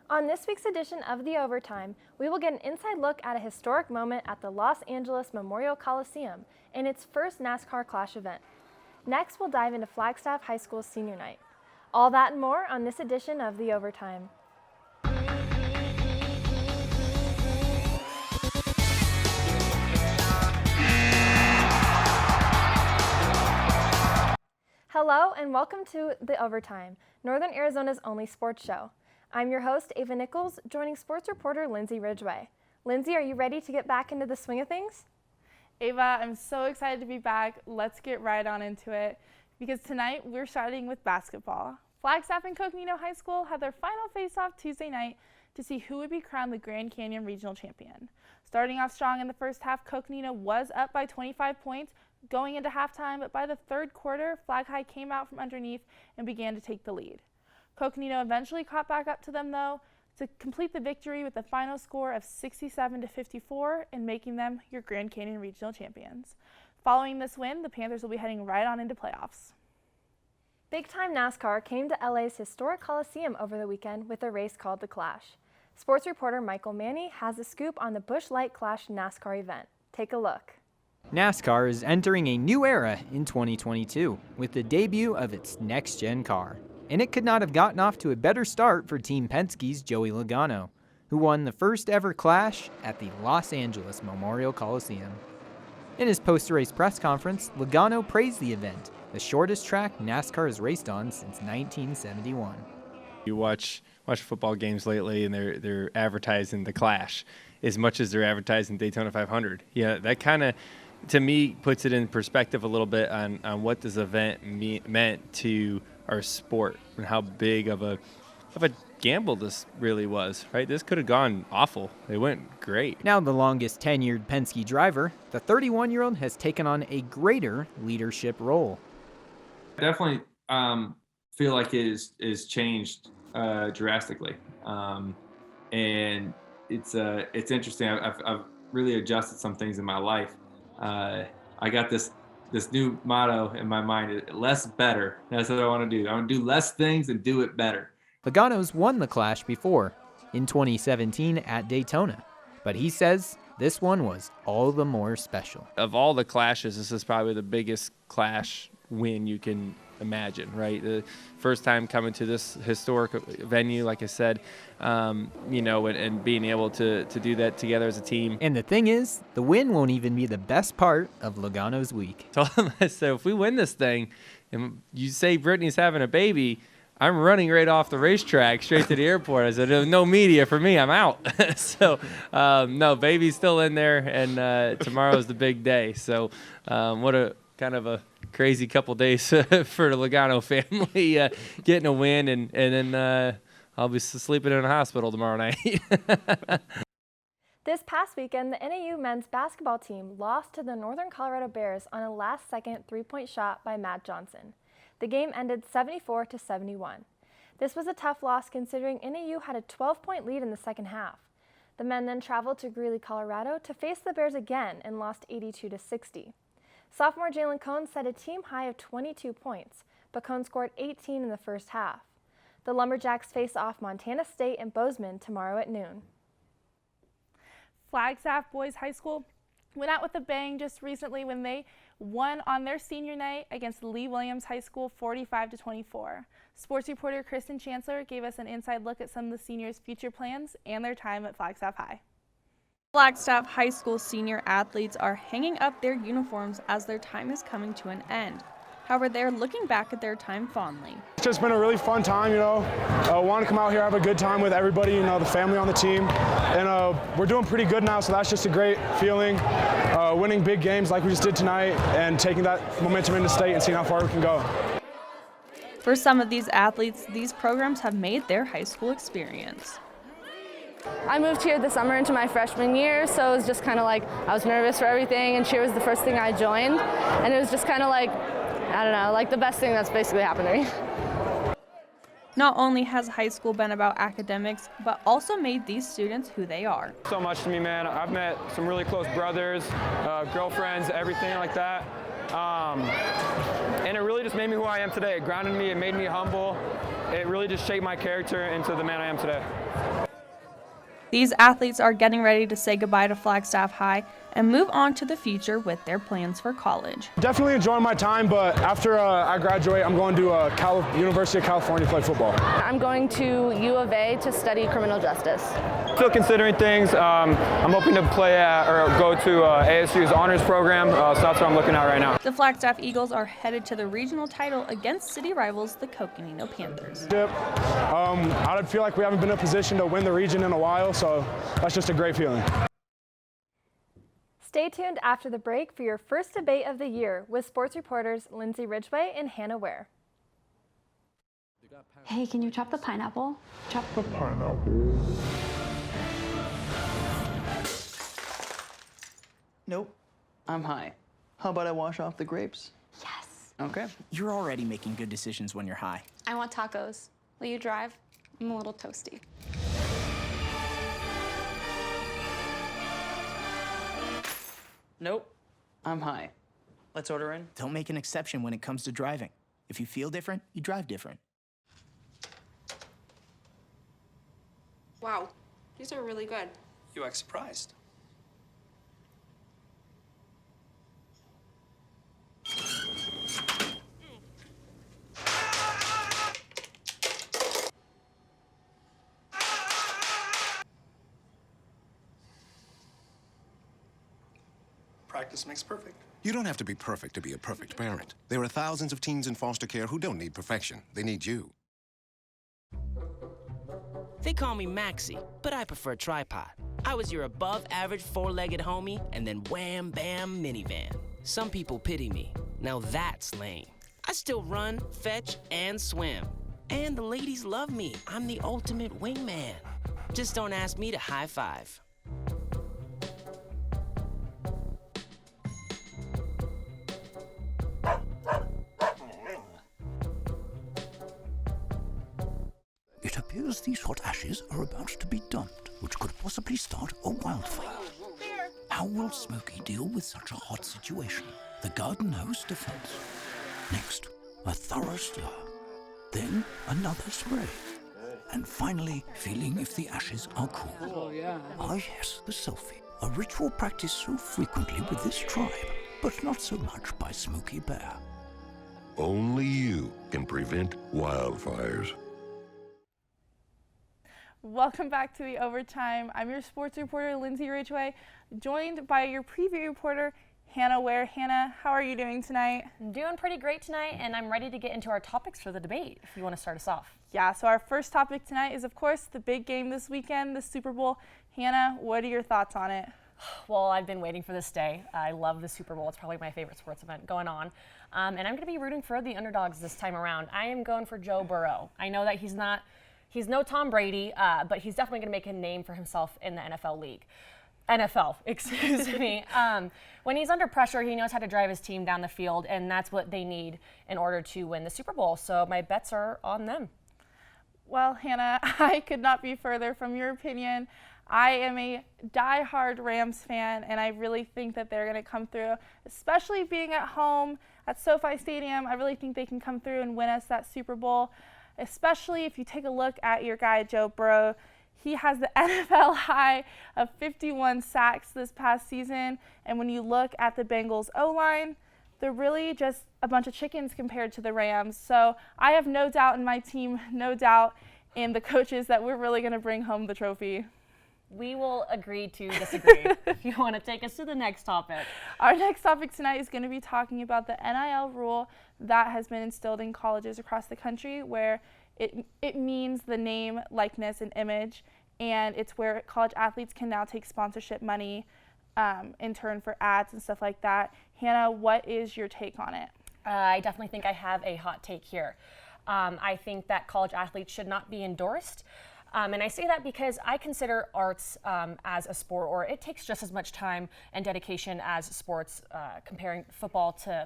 On this week's edition of The Overtime, we will get an inside look at a historic moment at the Los Angeles Memorial Coliseum and its first NASCAR Clash event. Next, we'll dive into Flagstaff High School's senior night. All that and more on this edition of The Overtime. Hello and welcome to The Overtime, Northern Arizona's only sports show. I'm your host, Ava Nichols, joining sports reporter Lindsay Ridgway. Lindsay, are you ready to get back into the swing of things? Ava, I'm so excited to be back. Let's get right on into it because tonight we're starting with basketball. Flagstaff and Coconino High School had their final face-off Tuesday night to see who would be crowned the Grand Canyon Regional Champion. Starting off strong in the first half, Coconino was up by 25 points going into halftime, but by the third quarter, Flag High came out from underneath and began to take the lead. Coconino eventually caught back up to them, though, to complete the victory with a final score of 67-54 and making them your Grand Canyon Regional Champions. Following this win, the Panthers will be heading right on into playoffs. Big-time NASCAR came to LA's historic Coliseum over the weekend with a race called the Clash. Sports reporter Michael Manny has a scoop on the Busch Light Clash NASCAR event. Take a look. NASCAR is entering a new era in 2022 with the debut of its next-gen car. And it could not have gotten off to a better start for Team Penske's Joey Logano, who won the first ever Clash at the Los Angeles Memorial Coliseum. In his post-race press conference, Logano praised the event, the shortest track NASCAR has raced on since 1971. You watch football games lately, and they're advertising the Clash as much as they're advertising Daytona 500. Yeah, that kind of, to me, puts it in perspective a little bit on what this event meant to our sport and how big of a gamble this really was, right? This could have gone awful. It went great. Now the longest tenured Penske driver, the 31-year-old has taken on a greater leadership role. I definitely feel like it is changed drastically, and it's interesting. I've really adjusted some things in my life. I got this new motto in my mind: less better. That's what I want to do. I want to do less things and do it better. Logano's won the Clash before, in 2017 at Daytona, but he says this one was all the more special. Of all the Clashes, this is probably the biggest Clash win you can imagine, right? The first time coming to this historic venue, like I said, and being able to do that together as a team. And the thing is, the win won't even be the best part of Logano's week. So if we win this thing, and you say Brittany's having a baby, I'm running right off the racetrack straight to the airport. I said, no media for me, I'm out. So, no, baby's still in there, and tomorrow's the big day. So what a kind of a crazy couple days for the Logano family, getting a win, and then I'll be sleeping in a hospital tomorrow night. This past weekend, the NAU men's basketball team lost to the Northern Colorado Bears on a last-second three-point shot by Matt Johnson. The game ended 74-71. This was a tough loss considering NAU had a 12-point lead in the second half. The men then traveled to Greeley, Colorado to face the Bears again and lost 82-60. Sophomore Jalen Cohn set a team high of 22 points, but Cohn scored 18 in the first half. The Lumberjacks face off Montana State and Bozeman tomorrow at noon. Flagstaff Boys High School went out with a bang just recently when they won on their senior night against Lee Williams High School 45-24. Sports reporter Kristen Chancellor gave us an inside look at some of the seniors' future plans and their time at Flagstaff High. Flagstaff High School senior athletes are hanging up their uniforms as their time is coming to an end. However, they're looking back at their time fondly. It's just been a really fun time, want to come out here, have a good time with everybody, the family on the team. And we're doing pretty good now, so that's just a great feeling. Winning big games like we just did tonight and taking that momentum into state and seeing how far we can go. For some of these athletes, these programs have made their high school experience. I moved here this summer into my freshman year, so it was just kind of like I was nervous for everything, and cheer was the first thing I joined. And it was just kind of like, I don't know, like the best thing that's basically happened to me. Not only has high school been about academics, but also made these students who they are. So much to me, man. I've met some really close brothers, girlfriends, everything like that. And it really just made me who I am today. It grounded me, it made me humble. It really just shaped my character into the man I am today. These athletes are getting ready to say goodbye to Flagstaff High and move on to the future with their plans for college. Definitely enjoying my time, but after I graduate, I'm going to University of California to play football. I'm going to U of A to study criminal justice. Still considering things. I'm hoping to play or go to ASU's honors program, so that's what I'm looking at right now. The Flagstaff Eagles are headed to the regional title against city rivals, the Coconino Panthers. Yep. I feel like we haven't been in a position to win the region in a while, so that's just a great feeling. Stay tuned after the break for your first debate of the year with sports reporters Lindsay Ridgway and Hannah Ware. Hey, can you chop the pineapple? Chop the pineapple. Nope, I'm high. How about I wash off the grapes? Yes. Okay. You're already making good decisions when you're high. I want tacos. Will you drive? I'm a little toasty. Nope, I'm high. Let's order in. Don't make an exception when it comes to driving. If you feel different, you drive different. Wow, these are really good. You act surprised. Practice makes perfect. You don't have to be perfect to be a perfect parent. There are thousands of teens in foster care who don't need perfection. They need you. They call me Maxie, but I prefer tripod. I was your above-average four-legged homie, and then wham, bam, minivan. Some people pity me. Now that's lame. I still run, fetch, and swim. And the ladies love me. I'm the ultimate wingman. Just don't ask me to high five. It appears these hot ashes are about to be dumped, which could possibly start a wildfire. How will Smokey deal with such a hot situation? The garden hose defense. Next, a thorough stir. Then another spray. And finally, feeling if the ashes are cool. Oh, yeah. Ah, yes, the selfie. A ritual practiced so frequently with this tribe, but not so much by Smokey Bear. Only you can prevent wildfires. Welcome back to the Overtime. I'm your sports reporter, Lindsay Ridgway, joined by your preview reporter, Hannah Ware. Hannah, how are you doing tonight? I'm doing pretty great tonight, and I'm ready to get into our topics for the debate, if you want to start us off. Yeah, so our first topic tonight is, of course, the big game this weekend, the Super Bowl. Hannah, what are your thoughts on it? Well, I've been waiting for this day. I love the Super Bowl. It's probably my favorite sports event going on. And I'm going to be rooting for the underdogs this time around. I am going for Joe Burrow. I know that he's no Tom Brady, but he's definitely going to make a name for himself in the NFL, excuse me. When he's under pressure, he knows how to drive his team down the field, and that's what they need in order to win the Super Bowl. So my bets are on them. Well, Hannah, I could not be further from your opinion. I am a die-hard Rams fan, and I really think that they're going to come through, especially being at home at SoFi Stadium. I really think they can come through and win us that Super Bowl, especially if you take a look at your guy, Joe Burrow. He has the NFL high of 51 sacks this past season, and when you look at the Bengals O-line, they're really just a bunch of chickens compared to the Rams. So I have no doubt in my team, no doubt in the coaches that we're really going to bring home the trophy. We will agree to disagree if you want to take us to the next topic. Our next topic tonight is going to be talking about the NIL rule that has been instilled in colleges across the country, where it means the name, likeness, and image, and it's where college athletes can now take sponsorship money in turn for ads and stuff like that. Hannah, what is your take on it? I definitely think I have a hot take here. I think that college athletes should not be endorsed. And I say that because I consider arts as a sport, or it takes just as much time and dedication as sports, comparing football to,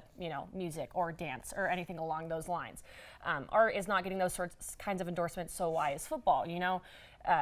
music or dance or anything along those lines. Art is not getting those kinds of endorsements, so why is football,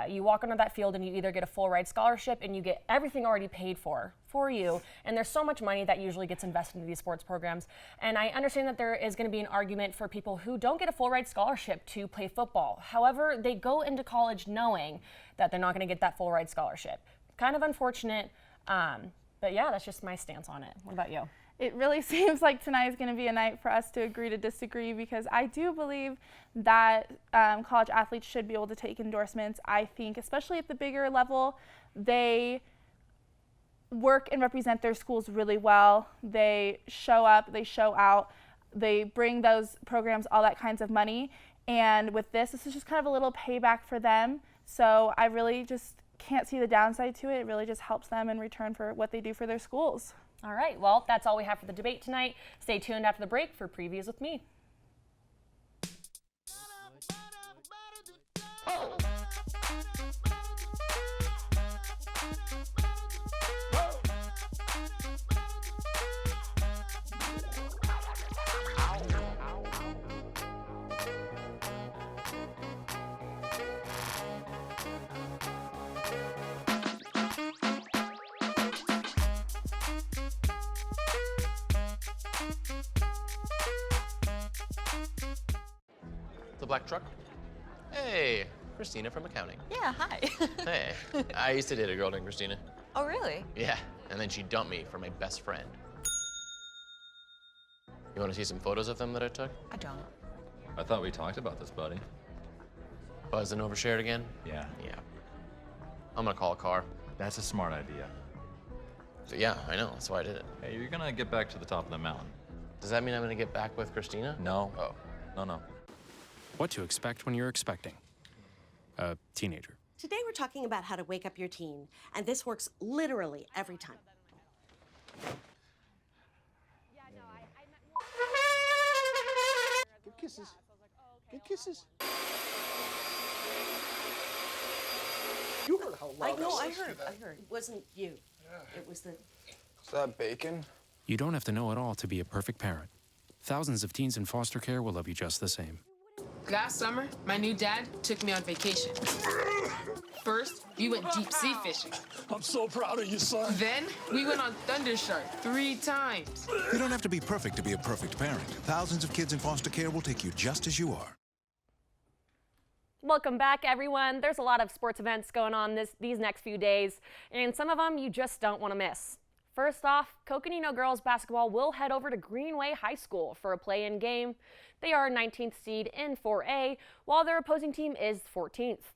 You walk onto that field and you either get a full ride scholarship and you get everything already paid for you. And there's so much money that usually gets invested into these sports programs. And I understand that there is going to be an argument for people who don't get a full ride scholarship to play football. However, they go into college knowing that they're not going to get that full ride scholarship. Kind of unfortunate. But yeah, that's just my stance on it. What about you? It really seems like tonight is going to be a night for us to agree to disagree, because I do believe that college athletes should be able to take endorsements. I think, especially at the bigger level, they work and represent their schools really well. They show up, they show out, they bring those programs all that kinds of money. And with this is just kind of a little payback for them. So I really just can't see the downside to it. It really just helps them in return for what they do for their schools. All right, well, that's all we have for the debate tonight. Stay tuned after the break for Previews with me. The black truck? Hey, Christina from accounting. Yeah, hi. Hey, I used to date a girl named Christina. Oh, really? Yeah, and then she dumped me for my best friend. You want to see some photos of them that I took? I don't. I thought we talked about this, buddy. Buzzed and overshared again? Yeah. Yeah. I'm gonna call a car. That's a smart idea. So yeah, I know, that's why I did it. Hey, you're gonna get back to the top of the mountain. Does that mean I'm gonna get back with Christina? No. Oh. No. What to expect when you're expecting a teenager. Today we're talking about how to wake up your teen, and this works literally every time. Give kisses. Give kisses. You heard how loud I heard. It wasn't you. It was the... Is that bacon? You don't have to know it all to be a perfect parent. Thousands of teens in foster care will love you just the same. Last summer, my new dad took me on vacation. First, we went deep sea fishing. I'm so proud of you, son. Then, we went on Thunder Shark 3 times. You don't have to be perfect to be a perfect parent. Thousands of kids in foster care will take you just as you are. Welcome back, everyone. There's a lot of sports events going on these next few days, and some of them you just don't want to miss. First off, Coconino girls basketball will head over to Greenway High School for a play-in game. They are 19th seed in 4A, while their opposing team is 14th.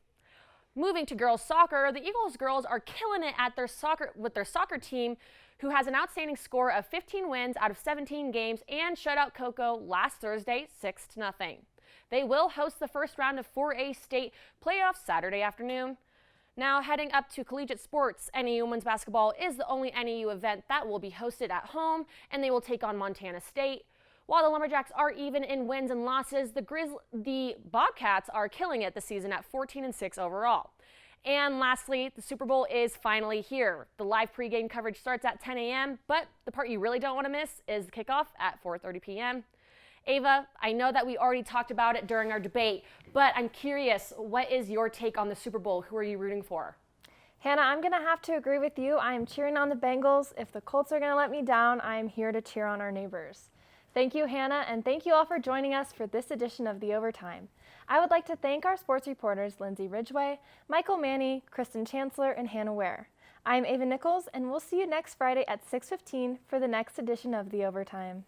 Moving to girls soccer, the Eagles girls are killing it at their soccer team, who has an outstanding score of 15 wins out of 17 games and shut out Cocoa last Thursday 6-0. They will host the first round of 4A state playoffs Saturday afternoon. Now heading up to collegiate sports, NAU women's basketball is the only NAU event that will be hosted at home, and they will take on Montana State. While the Lumberjacks are even in wins and losses, the Bobcats are killing it this season at 14-6 overall. And lastly, the Super Bowl is finally here. The live pregame coverage starts at 10 a.m., but the part you really don't want to miss is the kickoff at 4:30 p.m. Ava, I know that we already talked about it during our debate, but I'm curious, what is your take on the Super Bowl? Who are you rooting for? Hannah, I'm going to have to agree with you. I am cheering on the Bengals. If the Colts are going to let me down, I am here to cheer on our neighbors. Thank you, Hannah, and thank you all for joining us for this edition of The Overtime. I would like to thank our sports reporters Lindsay Ridgway, Michael Manny, Kristen Chancellor, and Hannah Ware. I'm Ava Nichols, and we'll see you next Friday at 6:15 for the next edition of The Overtime.